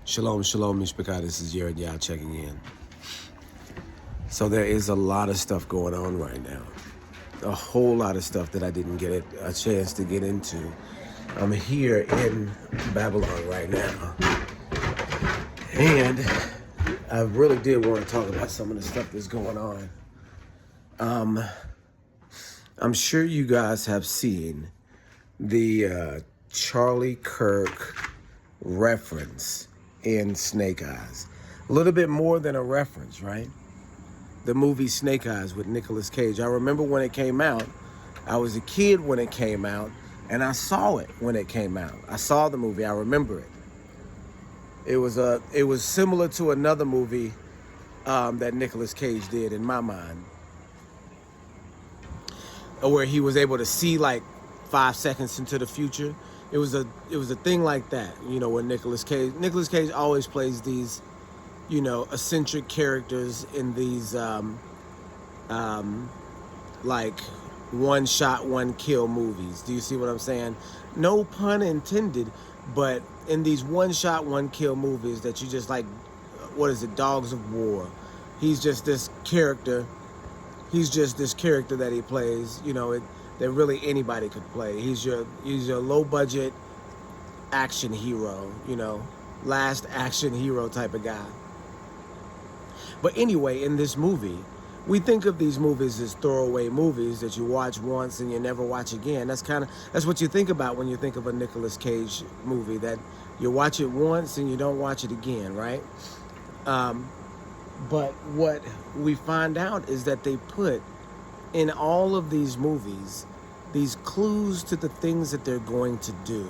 Shalom, shalom, Mishpachah. This is Yared Yah checking in. So there is a lot of stuff going on right now. A whole lot of stuff that I didn't get a chance to get into. I'm here in Babylon right now. And I really did want to talk about some of the stuff that's going on. I'm sure you guys have seen the Charlie Kirk reference in Snake Eyes. A little bit more than a reference, right? The movie Snake Eyes with Nicolas Cage. I remember when it came out. I was a kid when it came out, and I saw it when it came out. I saw the movie. I remember it. It was similar to another movie that Nicolas Cage did in my mind, where he was able to see like 5 seconds into the future. It was a thing like that, you know, where Nicolas Cage always plays these, you know, eccentric characters in these like one shot, one kill movies. Do you see what I'm saying? No pun intended, but in these one shot, one kill movies that you just like, what is it, Dogs of War. He's just this character. He's just this character that he plays, you know, that really anybody could play. He's your low budget action hero, you know, last action hero type of guy. But anyway, in this movie, we think of these movies as throwaway movies that you watch once and you never watch again. That's what you think about when you think of a Nicolas Cage movie, that you watch it once and you don't watch it again, right? But what we find out is that they put in all of these movies these clues to the things that they're going to do.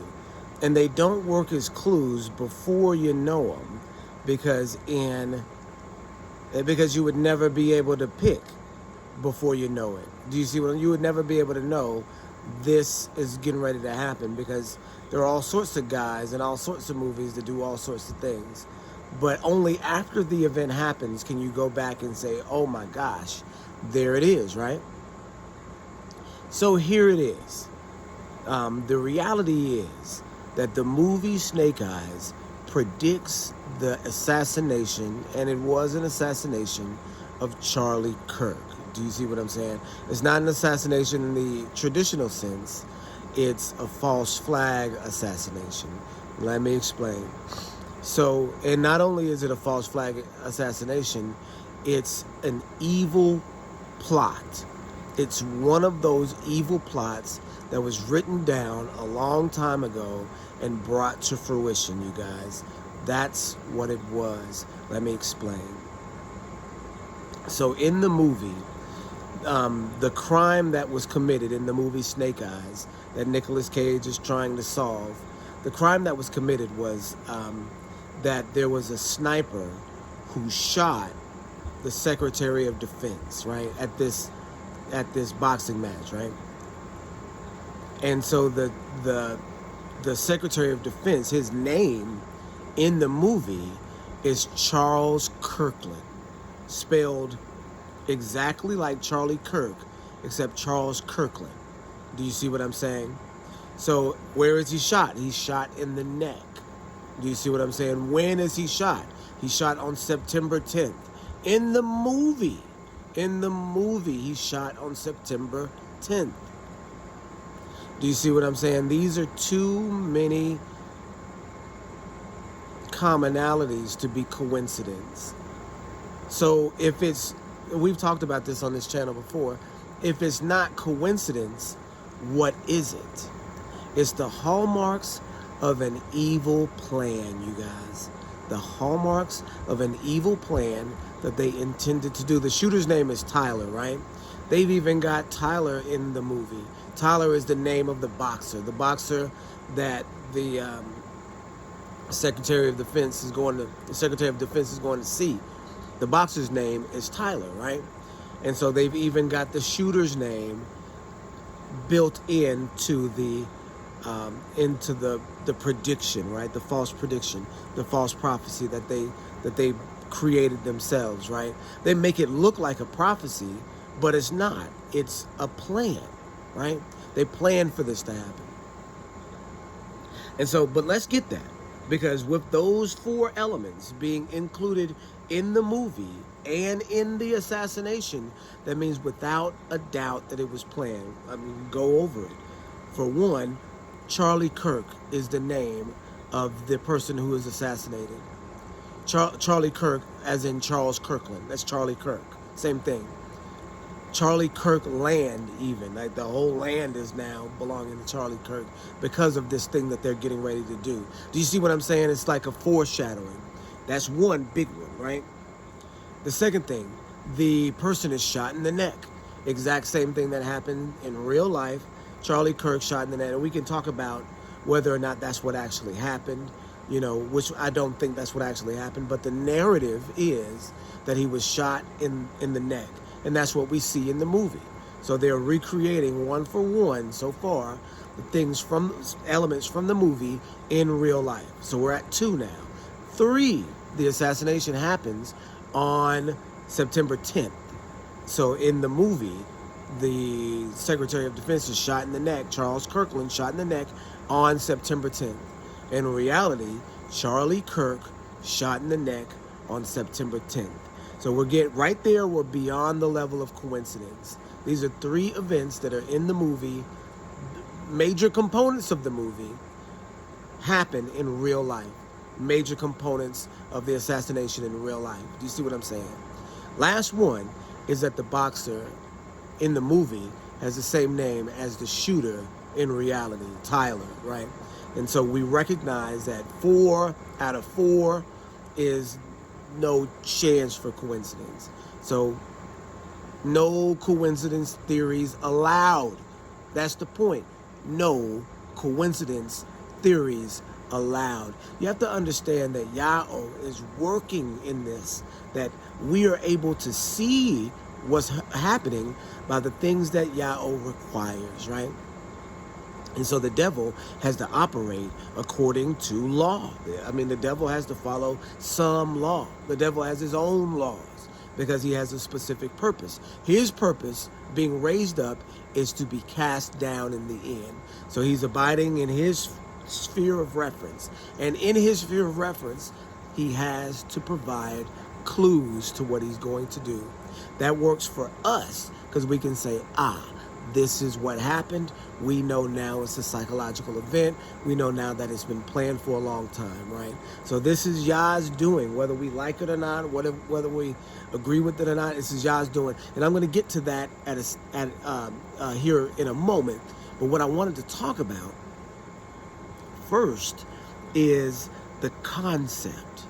And they don't work as clues before you know them, because you would never be able to pick before you know it. Do you see what you would never be able to know this is getting ready to happen, because there are all sorts of guys and all sorts of movies that do all sorts of things. But only after the event happens can you go back and say, oh my gosh, there it is, right? So here it is. The reality is that the movie Snake Eyes predicts the assassination, and it was an assassination, of Charlie Kirk. Do you see what I'm saying? It's not an assassination in the traditional sense. It's a false flag assassination. Let me explain. So, and not only is it a false flag assassination, it's an evil plot. It's one of those evil plots that was written down a long time ago and brought to fruition, you guys. That's what it was. Let me explain. So in the movie, the crime that was committed in the movie Snake Eyes that Nicolas Cage is trying to solve, the crime that was committed was that there was a sniper who shot the Secretary of Defense, right, at this boxing match, right? And so the Secretary of Defense, his name in the movie is Charles Kirkland, spelled exactly like Charlie Kirk, except Charles Kirkland. Do you see what I'm saying? So where is he shot? He's shot in the neck. Do you see what I'm saying? When is he shot? He shot on September 10th. In the movie, he shot on September 10th. Do you see what I'm saying? These are too many commonalities to be coincidence. So if we've talked about this on this channel before, if it's not coincidence, what is it? It's the hallmarks of an evil plan, you guys. The hallmarks of an evil plan that they intended to do. The shooter's name is Tyler, right? They've even got Tyler in the movie. Tyler is the name of the boxer that the Secretary of Defense is going to see. The boxer's name is Tyler, right? And so they've even got the shooter's name built into the prediction, right? The false prediction, the false prophecy that they created themselves, right? They make it look like a prophecy, but it's not. It's a plan, right? They planned for this to happen. And so, but let's get that. Because with those four elements being included in the movie and in the assassination, that means without a doubt that it was planned. I mean, go over it. For one, Charlie Kirk is the name of the person who is assassinated. Charlie Kirk, as in Charles Kirkland. That's Charlie Kirk. Same thing. Charlie Kirk land, even. Like the whole land is now belonging to Charlie Kirk because of this thing that they're getting ready to do. Do you see what I'm saying? It's like a foreshadowing. That's one big one, right? The second thing, the person is shot in the neck. Exact same thing that happened in real life. Charlie Kirk shot in the neck. And we can talk about whether or not that's what actually happened, which I don't think that's what actually happened. But the narrative is that he was shot in the neck. And that's what we see in the movie. So they're recreating one for one so far the elements from the movie in real life. So we're at 2 now. 3, the assassination happens on September 10th. So in the movie, the Secretary of Defense is shot in the neck, Charles Kirkland shot in the neck on September 10th. In reality, Charlie Kirk shot in the neck on September 10th. So right there, we're beyond the level of coincidence. These are 3 events that are in the movie. Major components of the movie happen in real life. Major components of the assassination in real life. Do you see what I'm saying? Last one is that the boxer in the movie has the same name as the shooter in reality, Tyler, right? And so we recognize that 4 out of 4 is no chance for coincidence. So no coincidence theories allowed. That's the point. No coincidence theories allowed. You have to understand that Yahweh is working in this, that we are able to see what's happening by the things that Yahweh requires, right? And so the devil has to operate according to law. I mean, the devil has to follow some law. The devil has his own laws because he has a specific purpose. His purpose, being raised up, is to be cast down in the end. So he's abiding in his sphere of reference. And in his sphere of reference, he has to provide clues to what he's going to do. That works for us because we can say, this is what happened. We know now it's a psychological event. We know now that it's been planned for a long time, right? So this is Yah's doing, whether we like it or not, whether we agree with it or not. This is Yah's doing, and I'm going to get to that here in a moment. But what I wanted to talk about first is the concept.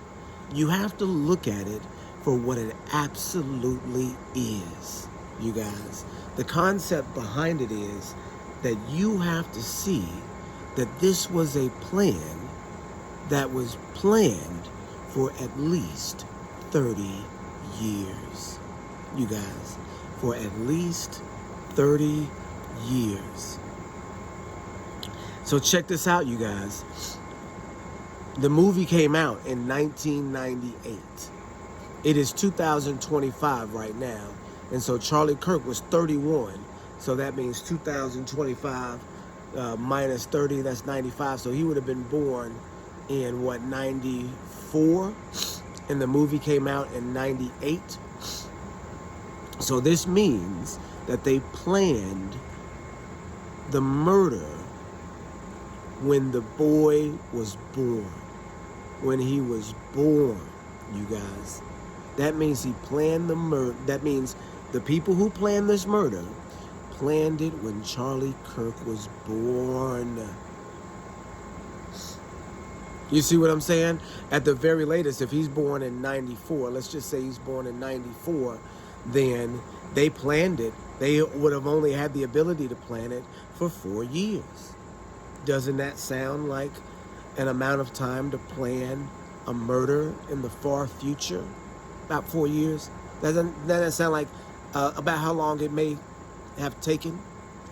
You have to look at it for what it absolutely is, you guys. The concept behind it is that you have to see that this was a plan that was planned for at least 30 years. You guys, for at least 30 years. So check this out, you guys. The movie came out in 1998. It is 2025 right now. And so Charlie Kirk was 31. So that means 2025 minus 30, that's 95. So he would have been born in, 94? And the movie came out in 98. So this means that they planned the murder when the boy was born. When he was born, you guys. That means he planned the murder. That means the people who planned this murder planned it when Charlie Kirk was born. You see what I'm saying? At the very latest, if he's born in 94, let's just say he's born in 94, then they planned it. They would have only had the ability to plan it for 4 years. Doesn't that sound like an amount of time to plan a murder in the far future? About 4 years? Doesn't that sound like about how long it may have taken?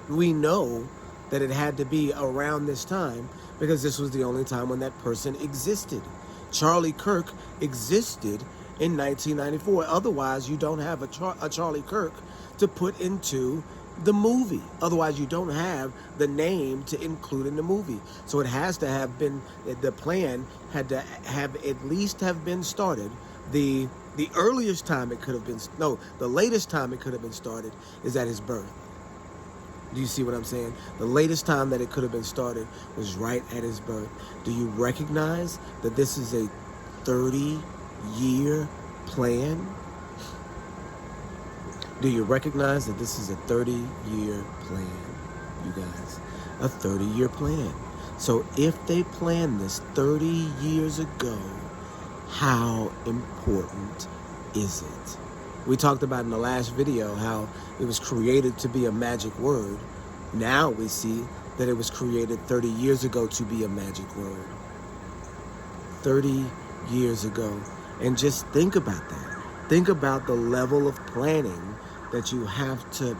We know that it had to be around this time because this was the only time when that person existed. Charlie Kirk existed in 1994. Otherwise, you don't have a Charlie Kirk to put into the movie. Otherwise, you don't have the name to include in the movie. So it has to have been, the plan had to have at least have been started. The earliest time it could have been, no, the latest time it could have been started is at his birth. Do you see what I'm saying? The latest time that it could have been started was right at his birth. Do you recognize that this is a 30-year plan? Do you recognize that this is a 30-year plan, you guys? A 30-year plan. So if they planned this 30 years ago, how important is it? We talked about in the last video how it was created to be a magic word. Now we see that it was created 30 years ago to be a magic word. 30 years ago. And just think about that. Think about the level of planning that you have to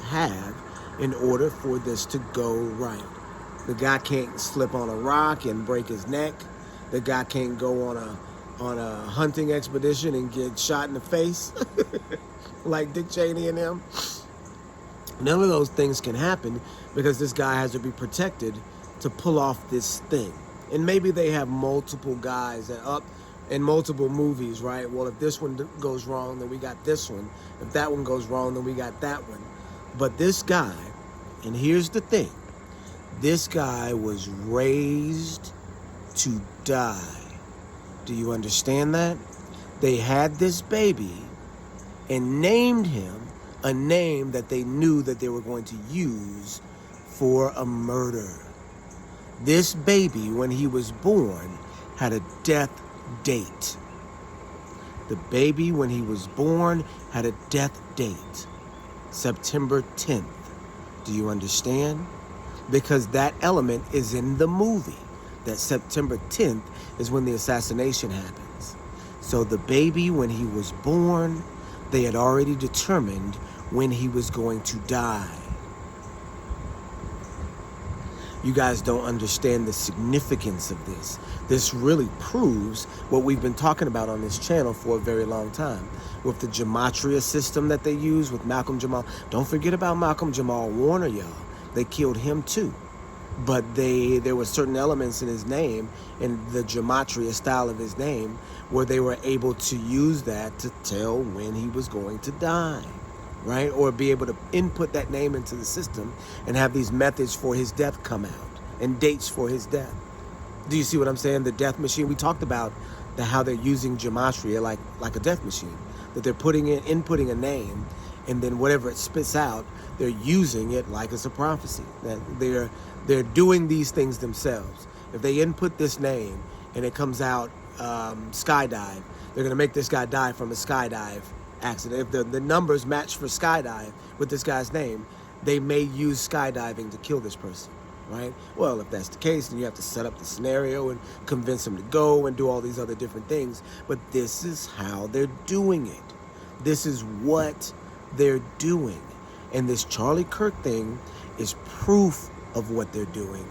have in order for this to go right. The guy can't slip on a rock and break his neck. The guy can't go on a hunting expedition and get shot in the face like Dick Cheney and them. None of those things can happen because this guy has to be protected to pull off this thing. And maybe they have multiple guys that up in multiple movies, right? Well, if this one goes wrong, then we got this one. If that one goes wrong, then we got that one. But this guy, and here's the thing, this guy was raised to die. Do you understand that? They had this baby and named him a name that they knew that they were going to use for a murder. This baby, when he was born, had a death date. The baby, when he was born, had a death date. September 10th. Do you understand? Because that element is in the movie. That September 10th is when the assassination happens. So the baby, when he was born, they had already determined when he was going to die. You guys don't understand the significance of this. This really proves what we've been talking about on this channel for a very long time. With the gematria system that they use with Malcolm Jamal. Don't forget about Malcolm Jamal Warner, y'all. They killed him too. But there were certain elements in his name, in the gematria style of his name, where they were able to use that to tell when he was going to die. Right? Or be able to input that name into the system and have these methods for his death come out and dates for his death. Do you see what I'm saying? The death machine, we talked about how they're using gematria like a death machine, that they're inputting a name, and then whatever it spits out, they're using it like it's a prophecy. That they're doing these things themselves. If they input this name and it comes out skydive, they're going to make this guy die from a skydive accident. If the numbers match for skydive with this guy's name, they may use skydiving to kill this person, right? Well, if that's the case, then you have to set up the scenario and convince him to go and do all these other different things. But this is how they're doing it. This is what they're doing. And this Charlie Kirk thing is proof of what they're doing.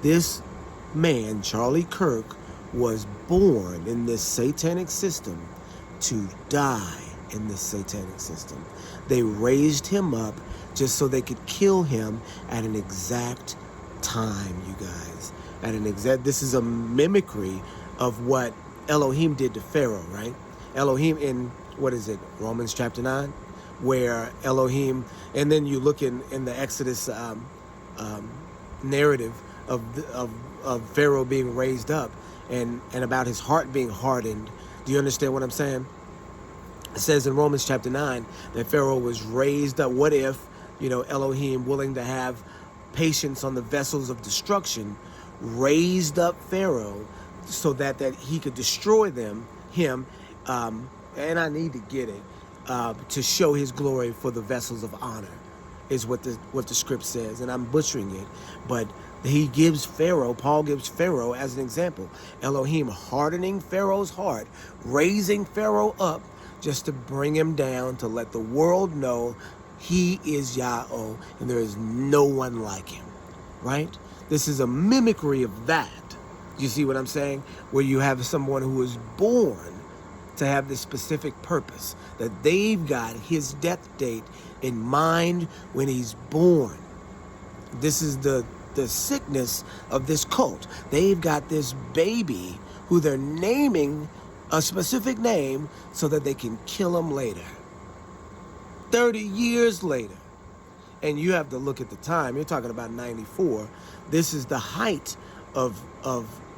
This man, Charlie Kirk, was born in this satanic system to die in this satanic system. They raised him up just so they could kill him at an exact time, you guys. This is a mimicry of what Elohim did to Pharaoh, right? Elohim in, Romans chapter 9, where Elohim, and then you look in the Exodus narrative of Pharaoh being raised up and about his heart being hardened. Do you understand what I'm saying? It says in Romans chapter 9 that Pharaoh was raised up. What if, Elohim, willing to have patience on the vessels of destruction, raised up Pharaoh so that he could destroy him, and I need to get it, to show his glory for the vessels of honor, is what the script says. And I'm butchering it, but Paul gives Pharaoh as an example. Elohim hardening Pharaoh's heart, raising Pharaoh up, just to bring him down, to let the world know he is Yahweh and there is no one like him, right? This is a mimicry of that. You see what I'm saying? Where you have someone who is born to have this specific purpose, that they've got his death date in mind when he's born. This is the sickness of this cult. They've got this baby who they're naming a specific name so that they can kill him later. 30 years later. And you have to look at the time. You're talking about 94. This is the height of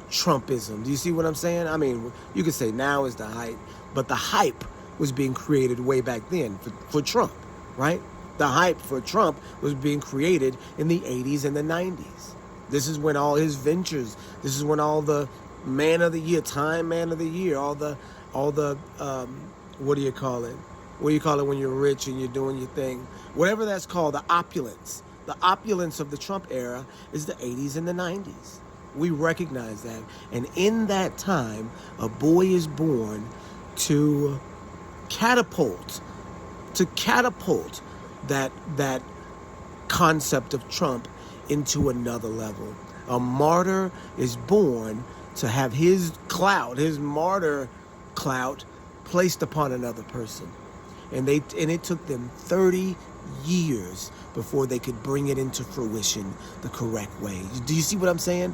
Trumpism. Do you see what I'm saying? I mean, you could say now is the height, but the hype was being created way back then for Trump, right? The hype for Trump was being created in the 80s and the 90s. This is when all his ventures, this is when all the Man of the Year, Time Man of the Year, all the what do you call it? What do you call it when you're rich and you're doing your thing? Whatever that's called, the opulence. The opulence of the Trump era is the 80s and the 90s. We recognize that. And in that time, a boy is born to catapult that concept of Trump into another level. A martyr is born to have his clout, his martyr clout, placed upon another person. And it took them 30 years before they could bring it into fruition the correct way. Do you see what I'm saying?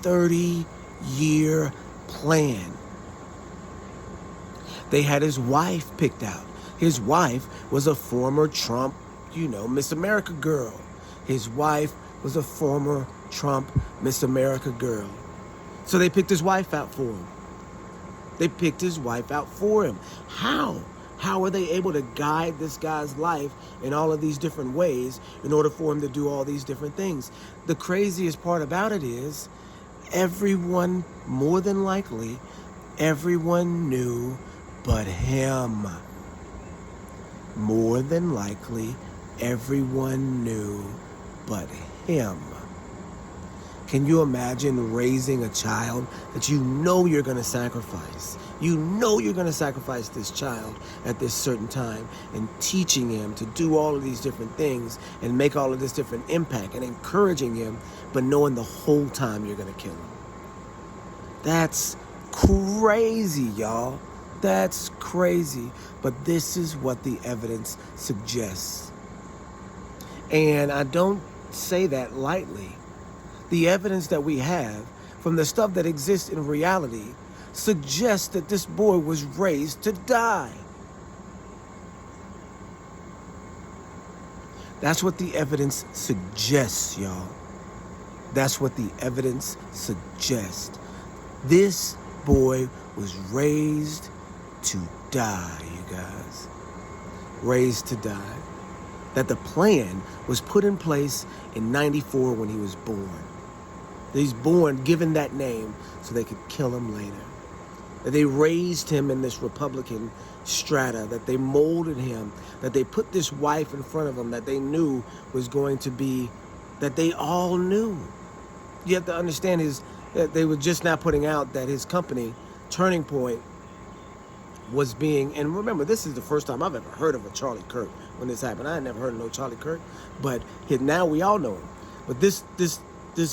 30-year plan. They had his wife picked out. His wife was a former Trump, Miss America girl. His wife was a former Trump Miss America girl. So they picked his wife out for him. They picked his wife out for him. How? How are they able to guide this guy's life in all of these different ways in order for him to do all these different things? The craziest part about it is everyone, more than likely, everyone knew but him. More than likely, everyone knew but him. Can you imagine raising a child that you know you're going to sacrifice? You know you're going to sacrifice this child at this certain time and teaching him to do all of these different things and make all of this different impact and encouraging him, but knowing the whole time you're going to kill him. That's crazy, y'all. That's crazy. But this is what the evidence suggests. And I don't say that lightly. The evidence that we have from the stuff that exists in reality suggests that this boy was raised to die. That's what the evidence suggests, y'all. That's what the evidence suggests. This boy was raised to die, you guys. Raised to die. That the plan was put in place in 94 when he was born. He's born, given that name, so they could kill him later. That they raised him in this Republican strata, that they molded him, that they put this wife in front of him that they knew was going to be, that they all knew. You have to understand that they were just now putting out that his company, Turning Point, was being, and remember, this is the first time I've ever heard of a Charlie Kirk when this happened. I had never heard of no Charlie Kirk, but now we all know him. But this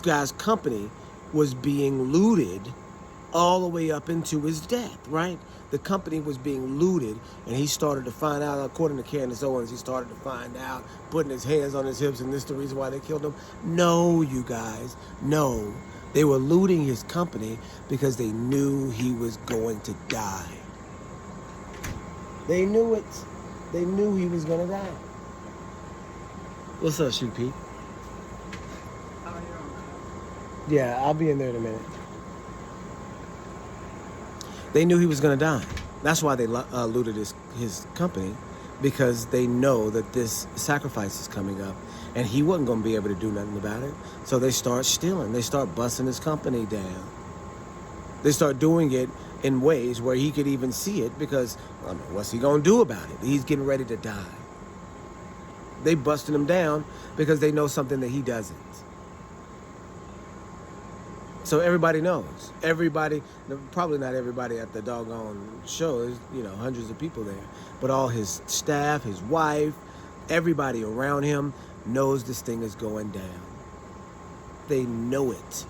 guy's company was being looted all the way up into his death, right? The company was being looted, and he started to find out, according to Candace Owens, he started to find out, putting his hands on his hips, and this is the reason why they killed him. No, you guys, no. They were looting his company because they knew he was going to die. They knew it. They knew he was going to die. What's up, Shoot Pete? Yeah, I'll be in there in a minute. They knew he was going to die. That's why they looted his company, because they know that this sacrifice is coming up, and he wasn't going to be able to do nothing about it. So they start stealing. They start busting his company down. They start doing it in ways where he could even see it, because, I mean, what's he going to do about it? He's getting ready to die. They busted him down because they know something that he doesn't. So everybody knows. Everybody, probably not everybody at the doggone show, there's, hundreds of people there, but all his staff, his wife, everybody around him knows this thing is going down. They know it.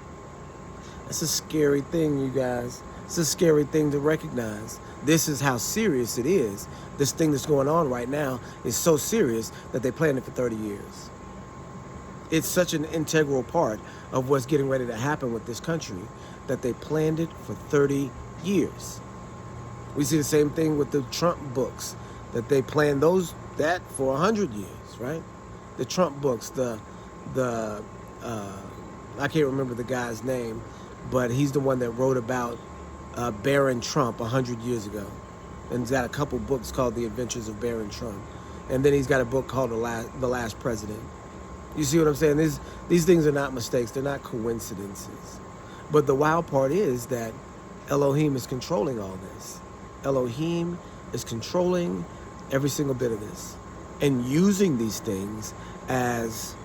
That's a scary thing, you guys. It's a scary thing to recognize. This is how serious it is. This thing that's going on right now is so serious that they planned it for 30 years. It's such an integral part of what's getting ready to happen with this country that they planned it for 30 years. We see the same thing with the Trump books, that they planned that for 100 years, right? The Trump books, I can't remember the guy's name, but he's the one that wrote about Baron Trump 100 years ago. And he's got a couple books called The Adventures of Baron Trump. And then he's got a book called The Last President. You see what I'm saying? These things are not mistakes. They're not coincidences. But the wild part is that Elohim is controlling all this. Elohim is controlling every single bit of this and using these things as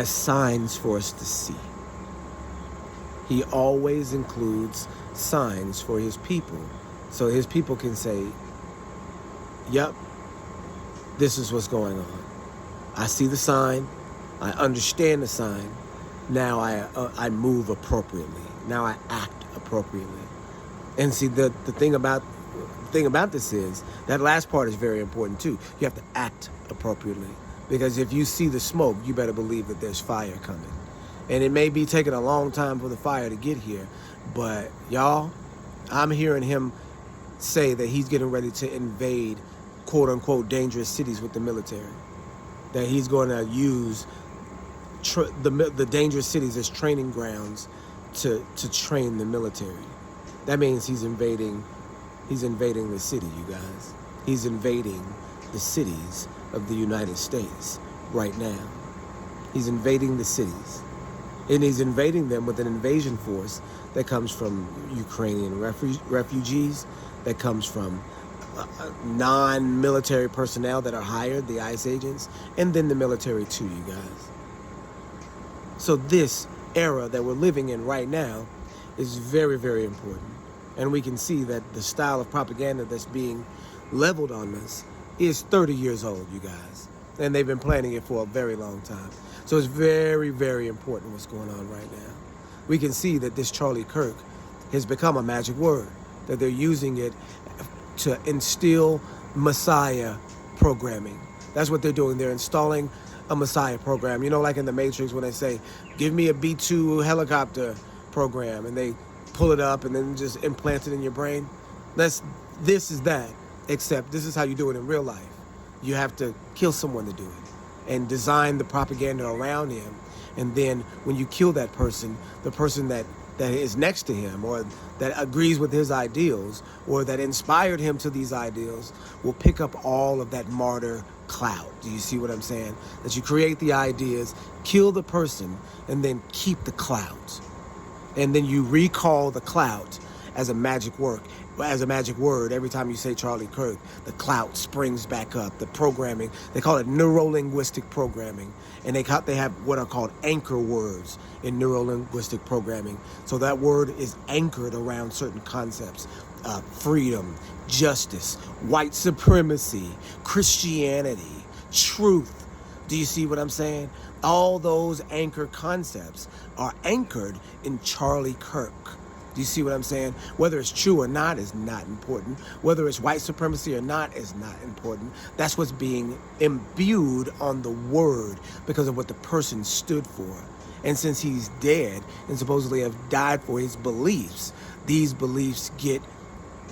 signs for us to see. He always includes signs for his people, so his people can say, yep, this is what's going on. I see the sign. I understand the sign. Now I move appropriately. Now I act appropriately. And see, the thing about this is, that last part is very important too. You have to act appropriately. Because if you see the smoke, you better believe that there's fire coming. And it may be taking a long time for the fire to get here, but y'all, I'm hearing him say that he's getting ready to invade quote unquote dangerous cities with the military. That he's going to use the dangerous cities as training grounds to train the military. That means he's invading the city, you guys. He's invading the cities of the United States right now. He's invading the cities. And he's invading them with an invasion force that comes from Ukrainian refugees, that comes from non-military personnel that are hired, the ICE agents, and then the military too, you guys. So this era that we're living in right now is very, very important. And we can see that the style of propaganda that's being leveled on us is 30 years old, you guys. And they've been planning it for a very long time. So it's very, very important what's going on right now. We can see that this Charlie Kirk has become a magic word, that they're using it to instill Messiah programming. That's what they're doing. They're installing a Messiah program. You know, like in the Matrix when they say, give me a B-2 helicopter program, and they pull it up and then just implant it in your brain. This is that, except this is how you do it in real life. You have to kill someone to do it and design the propaganda around him. And then when you kill that person, the person that is next to him or that agrees with his ideals or that inspired him to these ideals will pick up all of that martyr clout. Do you see what I'm saying? That you create the ideas, kill the person, and then keep the clout. And then you recall the clout as a magic word. Every time you say Charlie Kirk, the clout springs back up. The programming, they call it neuro-linguistic programming. And they have what are called anchor words in neuro-linguistic programming. So that word is anchored around certain concepts. Freedom, justice, white supremacy, Christianity, truth. Do you see what I'm saying? All those anchor concepts are anchored in Charlie Kirk. Do you see what I'm saying? Whether it's true or not is not important. Whether it's white supremacy or not is not important. That's what's being imbued on the word because of what the person stood for. And since he's dead and supposedly have died for his beliefs, these beliefs get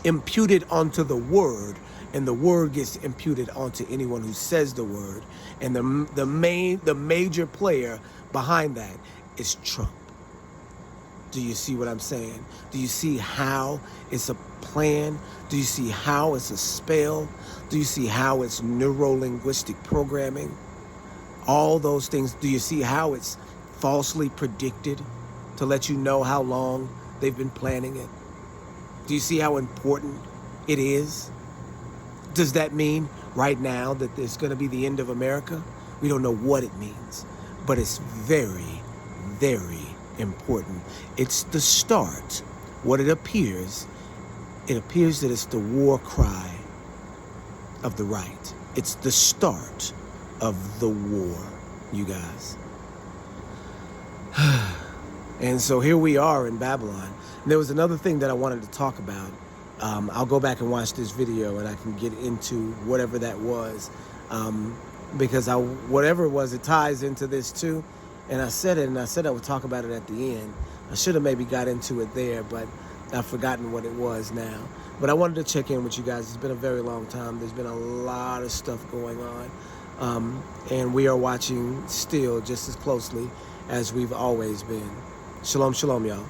imputed onto the word, and the word gets imputed onto anyone who says the word. And the major player behind that is Trump. Do you see what I'm saying? Do you see how it's a plan? Do you see how it's a spell? Do you see how it's neuro-linguistic programming? All those things. Do you see how it's falsely predicted to let you know how long they've been planning it? Do you see how important it is? Does that mean right now that there's going to be the end of America? We don't know what it means, but it's very, very important. It's the start. What it appears that it's the war cry of the right. It's the start of the war, you guys. And so here we are in Babylon. And there was another thing that I wanted to talk about. I'll go back and watch this video and I can get into whatever that was. Because whatever it was, it ties into this too. And I said it, and I said I would talk about it at the end. I should have maybe got into it there, but I've forgotten what it was now. But I wanted to check in with you guys. It's been a very long time. There's been a lot of stuff going on. And we are watching still just as closely as we've always been. Shalom, shalom, y'all.